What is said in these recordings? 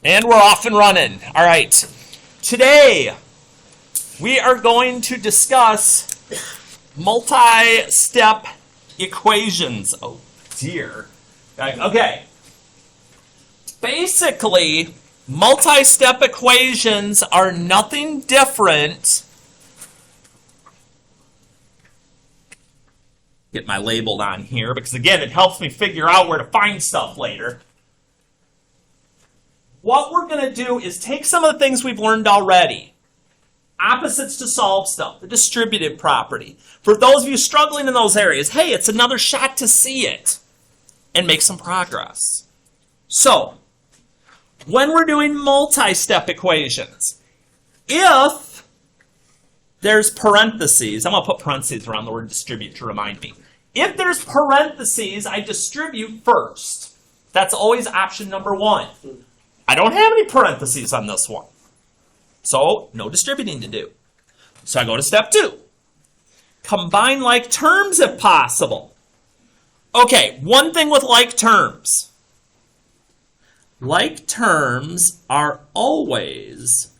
And we're off and running. All right. Today, we are going to discuss multi-step equations. Oh, dear. Okay. Basically, multi-step equations are nothing different. Get my labeled on here because, again, it helps me figure out where to find stuff later. What we're going to do is take some of the things we've learned already. Opposites to solve stuff, the distributive property. For those of you struggling in those areas, hey, it's another shot to see it and make some progress. So, when we're doing multi-step equations, if there's parentheses, I'm going to put parentheses around the word distribute to remind me. If there's parentheses, I distribute first. That's always option number one. I don't have any parentheses on this one. So, no distributing to do. So I go to step 2. Combine like terms if possible. Okay, one thing with like terms. Like terms are always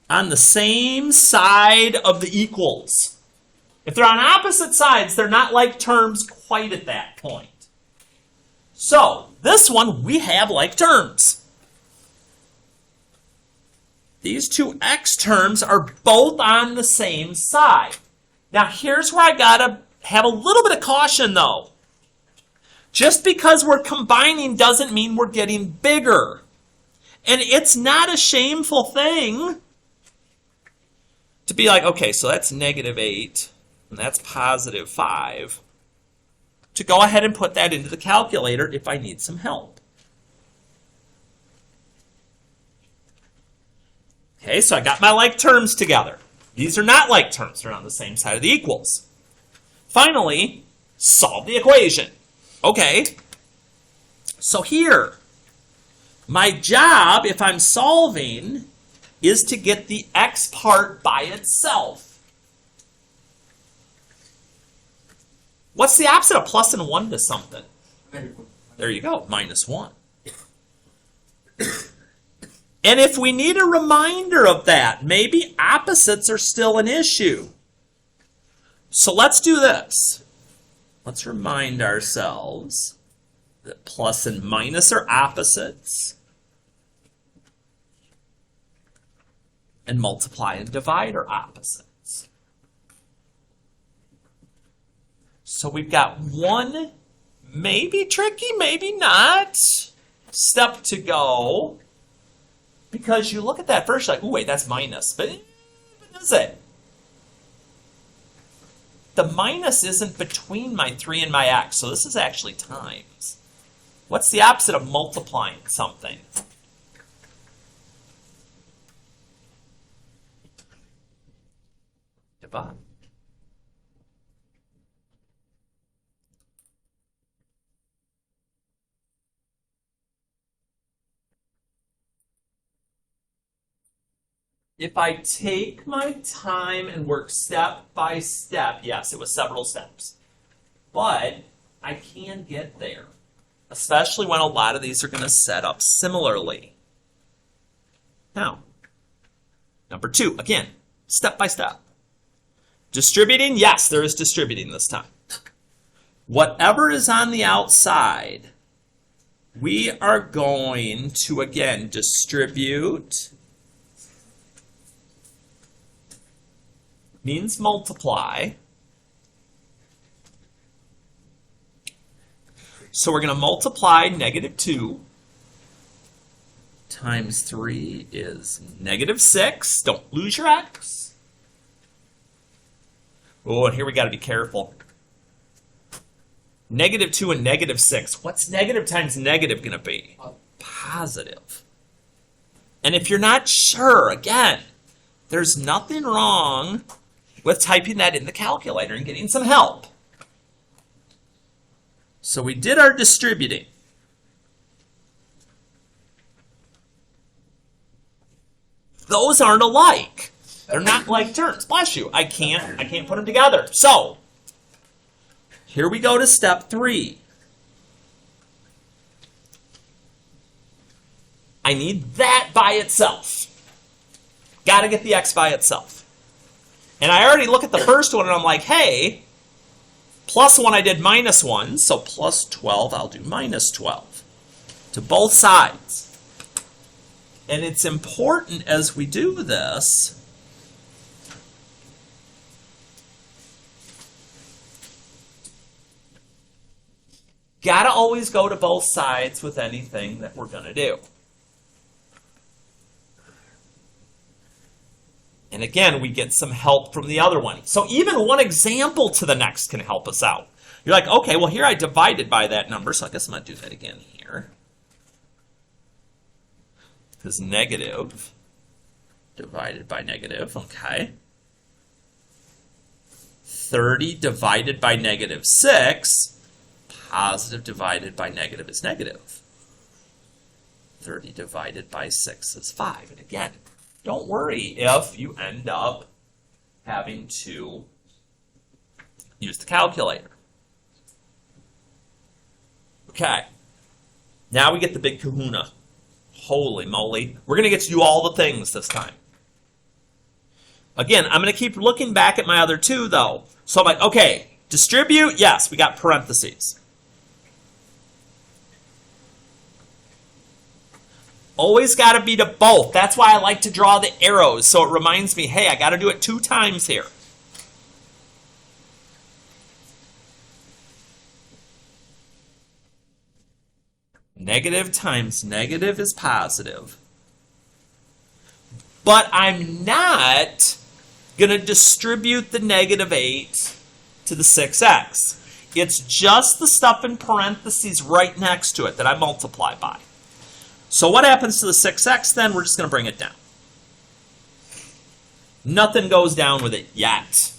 on the same side of the equals. If they're on opposite sides, they're not like terms quite at that point. So, this one, we have like terms. These two x terms are both on the same side. Now, here's where I gotta have a little bit of caution, though. Just because we're combining doesn't mean we're getting bigger. And it's not a shameful thing to be like, okay, so that's -8, and that's +5. To go ahead and put that into the calculator if I need some help. Okay, so I got my like terms together. These are not like terms. They're on the same side of the equals. Finally, solve the equation. Okay, so here, my job, if I'm solving, is to get the x part by itself. What's the opposite of plus and 1 to something? There you go, -1. And if we need a reminder of that, maybe opposites are still an issue. So let's do this. Let's remind ourselves that plus and minus are opposites. And multiply and divide are opposites. So we've got one, maybe tricky, maybe not, step to go. Because you look at that first, you're like, oh, wait, that's minus. But is it? The minus isn't between my 3 and my x, so this is actually times. What's the opposite of multiplying something? Divide. If I take my time and work step by step, yes, it was several steps, but I can get there, especially when a lot of these are going to set up similarly. Now, number 2, again, step by step. Distributing, yes, there is distributing this time. Whatever is on the outside, we are going to, again, distribute. Means multiply. So we're going to multiply -2 times 3 is -6. Don't lose your x. Oh, and here we got to be careful. -2 and -6. What's negative times negative going to be? Positive. And if you're not sure, again, there's nothing wrong with typing that in the calculator and getting some help. So we did our distributing. Those aren't alike. They're not like terms. Bless you. I can't put them together. So here we go to step 3. I need that by itself. Got to get the x by itself. And I already look at the first one and I'm like, hey, plus 1 I did minus 1, so plus 12 I'll do minus 12 to both sides. And it's important as we do this gotta always go to both sides with anything that we're gonna do. And again, we get some help from the other one. So even one example to the next can help us out. You're like, okay, well here I divided by that number, so I guess I'm gonna do that again here. Because negative divided by negative, okay. 30 divided by negative 6, positive divided by negative is negative. 30 divided by 6 is 5. And again, don't worry if you end up having to use the calculator. Okay, now we get the big kahuna. Holy moly. We're going to get to do all the things this time. Again, I'm going to keep looking back at my other two, though. So I'm like, okay, distribute, yes, we got parentheses. Always got to be to both. That's why I like to draw the arrows, so it reminds me, hey, I got to do it 2 times here. Negative times negative is positive. But I'm not going to distribute the negative 8 to the 6x. It's just the stuff in parentheses right next to it that I multiply by. So what happens to the 6x then? We're just going to bring it down. Nothing goes down with it yet.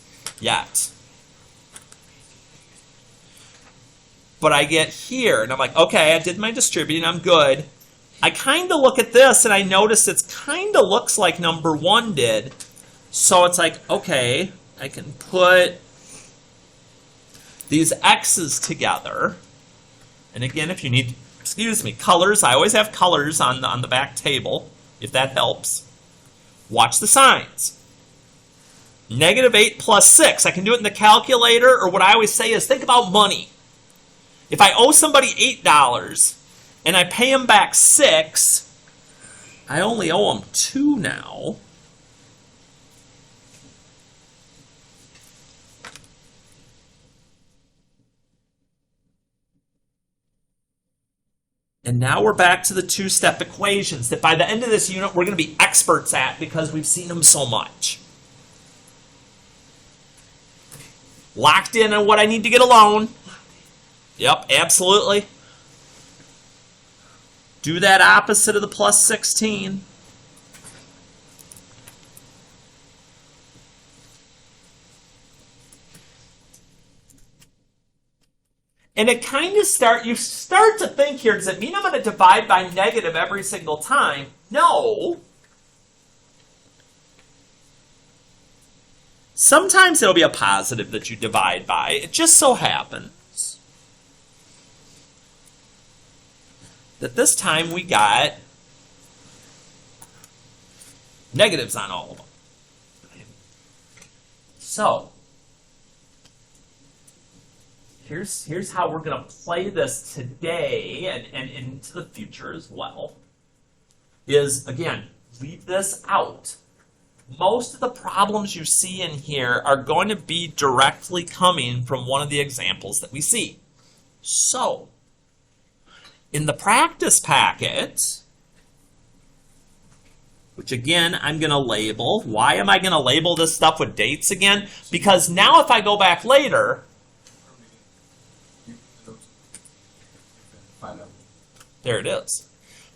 But I get here, and I'm like, okay, I did my distributing, I'm good. I kind of look at this, and I notice it kind of looks like number 1 did. So it's like, okay, I can put these x's together. And again, if you need, colors, I always have colors on the back table, if that helps. Watch the signs. Negative 8 plus 6. I can do it in the calculator, or what I always say is think about money. If I owe somebody $8 and I pay them back 6, I only owe them 2 now. And now we're back to the 2-step equations that by the end of this unit we're going to be experts at because we've seen them so much. Locked in on what I need to get a loan. Yep, absolutely. Do that opposite of the plus 16. And it kind of you start to think here, does it mean I'm going to divide by negative every single time? No. Sometimes it'll be a positive that you divide by. It just so happens that this time we got negatives on all of them. So, here's how we're going to play this today and into the future as well. Is, again, leave this out. Most of the problems you see in here are going to be directly coming from one of the examples that we see. So, in the practice packet, which again, I'm going to label. Why am I going to label this stuff with dates again? Because now if I go back later, there it is.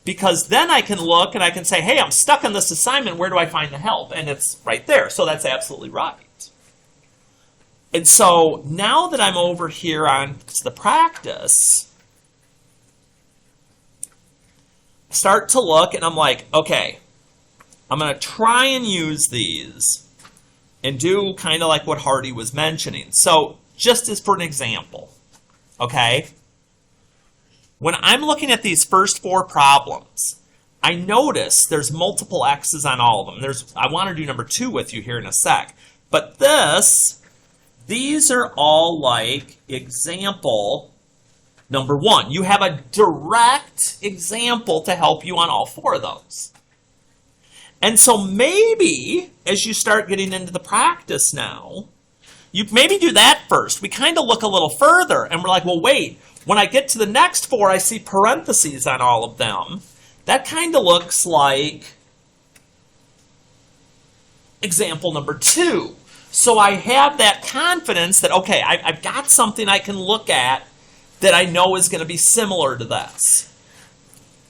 Because then I can look and I can say, hey, I'm stuck on this assignment. Where do I find the help? And it's right there. So that's absolutely right. And so now that I'm over here on the practice, I start to look and I'm like, okay, I'm going to try and use these and do kind of like what Hardy was mentioning. So just as for an example, okay? When I'm looking at these first 4 problems, I notice there's multiple x's on all of them. I want to do number 2 with you here in a sec. But these are all like example number 1. You have a direct example to help you on all 4 of those. And so maybe as you start getting into the practice now, you maybe do that first. We kind of look a little further and we're like, well, wait, when I get to the next 4, I see parentheses on all of them. That kind of looks like example number 2. So I have that confidence that, okay, I've got something I can look at that I know is going to be similar to this.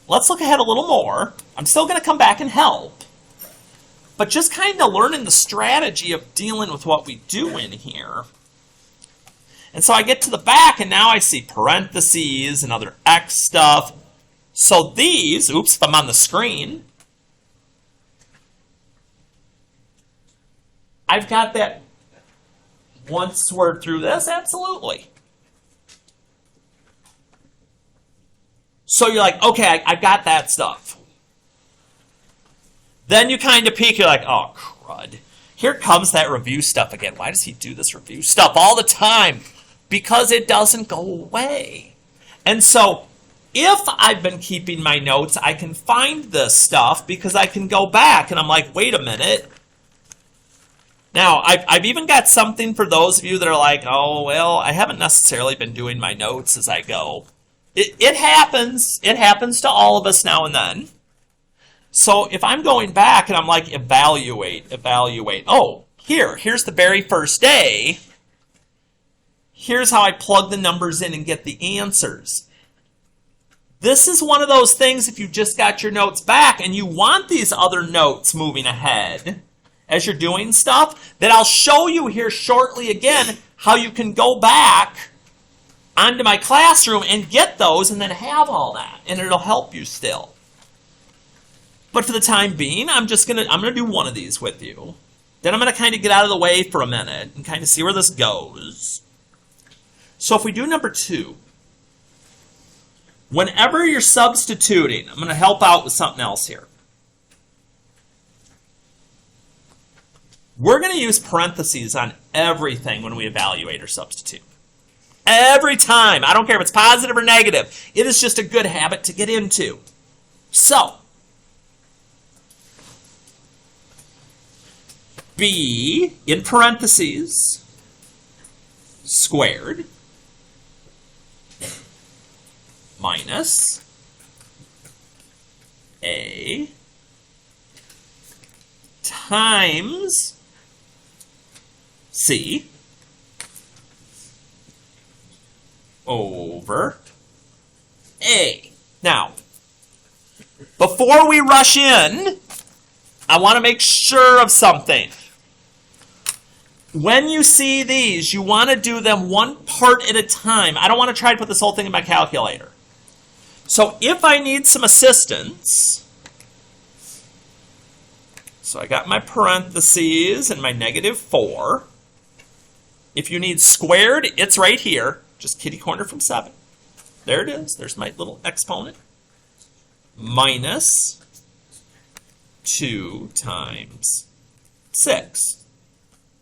Let's look ahead a little more. I'm still going to come back and help. But just kind of learning the strategy of dealing with what we do in here. And so I get to the back, and now I see parentheses and other X stuff. So these, oops, if I'm on the screen, I've got that once we're through this, absolutely. So you're like, okay, I've got that stuff. Then you kind of peek, you're like, oh, crud. Here comes that review stuff again. Why does he do this review stuff all the time? Because it doesn't go away. And so if I've been keeping my notes, I can find this stuff because I can go back and I'm like, wait a minute. Now, I've even got something for those of you that are like, oh, well, I haven't necessarily been doing my notes as I go. It happens. It happens to all of us now and then. So if I'm going back and I'm like, evaluate. Oh, here's the very first day. Here's how I plug the numbers in and get the answers. This is one of those things, if you just got your notes back and you want these other notes moving ahead as you're doing stuff, that I'll show you here shortly again how you can go back onto my classroom and get those and then have all that. And it'll help you still. But for the time being, I'm gonna do one of these with you. Then I'm gonna kind of get out of the way for a minute and kind of see where this goes. So if we do number 2, whenever you're substituting, I'm gonna help out with something else here. We're gonna use parentheses on everything when we evaluate or substitute. Every time. I don't care if it's positive or negative. It is just a good habit to get into. So, B, in parentheses, squared, minus A times C over A. Now, before we rush in, I want to make sure of something. When you see these, you want to do them one part at a time. I don't want to try to put this whole thing in my calculator. So if I need some assistance, so I got my parentheses and my -4. If you need squared, it's right here. Just kitty corner from 7. There it is. There's my little exponent. Minus 2 times 6.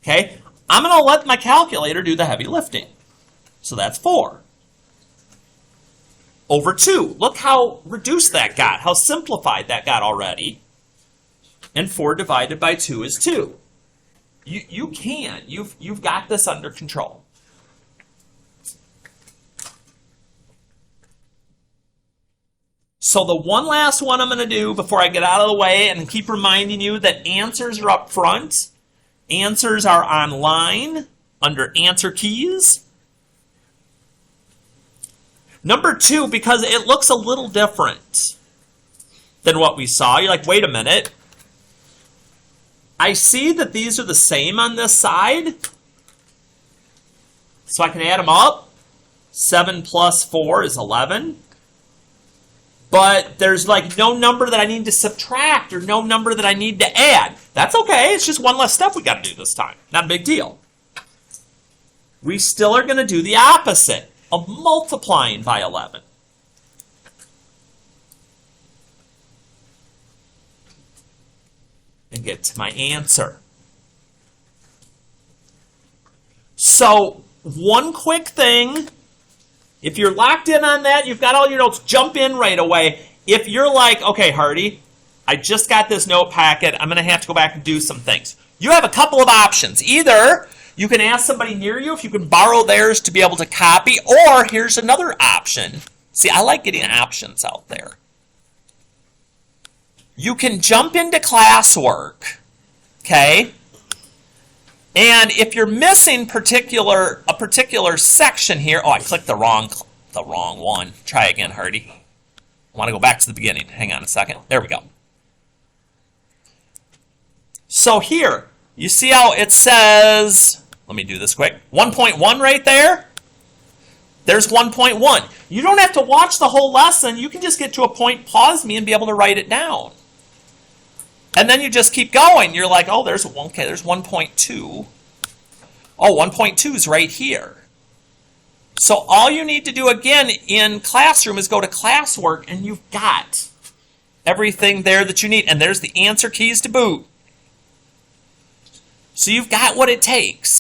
Okay? I'm going to let my calculator do the heavy lifting. So that's 4. Over 2. Look how reduced that got, how simplified that got already. And 4 divided by 2 is 2. You can. You've got this under control. So the one last one I'm going to do before I get out of the way and keep reminding you that answers are up front. Answers are online under answer keys. Number 2, because it looks a little different than what we saw. You're like, wait a minute. I see that these are the same on this side. So I can add them up. 7 plus 4 is 11. But there's like no number that I need to subtract or no number that I need to add. That's okay. It's just one less step we got to do this time. Not a big deal. We still are going to do the opposite of multiplying by 11. and get to my answer. So, one quick thing, if you're locked in on that, you've got all your notes, jump in right away. If you're like, okay, Hardy, I just got this note packet, I'm going to have to go back and do some things. You have a couple of options. Either you can ask somebody near you if you can borrow theirs to be able to copy, or here's another option. See, I like getting options out there. You can jump into classwork, okay? And if you're missing a particular section here, oh, I clicked the wrong one. Try again, Hardy. I want to go back to the beginning. Hang on a second. There we go. So here, you see how it says, let me do this quick, 1.1 right there? There's 1.1. You don't have to watch the whole lesson. You can just get to a point, pause me, and be able to write it down. And then you just keep going. You're like, oh, there's 1.2. Oh, 1.2 is right here. So all you need to do again in Classroom is go to Classwork, and you've got everything there that you need. And there's the answer keys to boot. So you've got what it takes.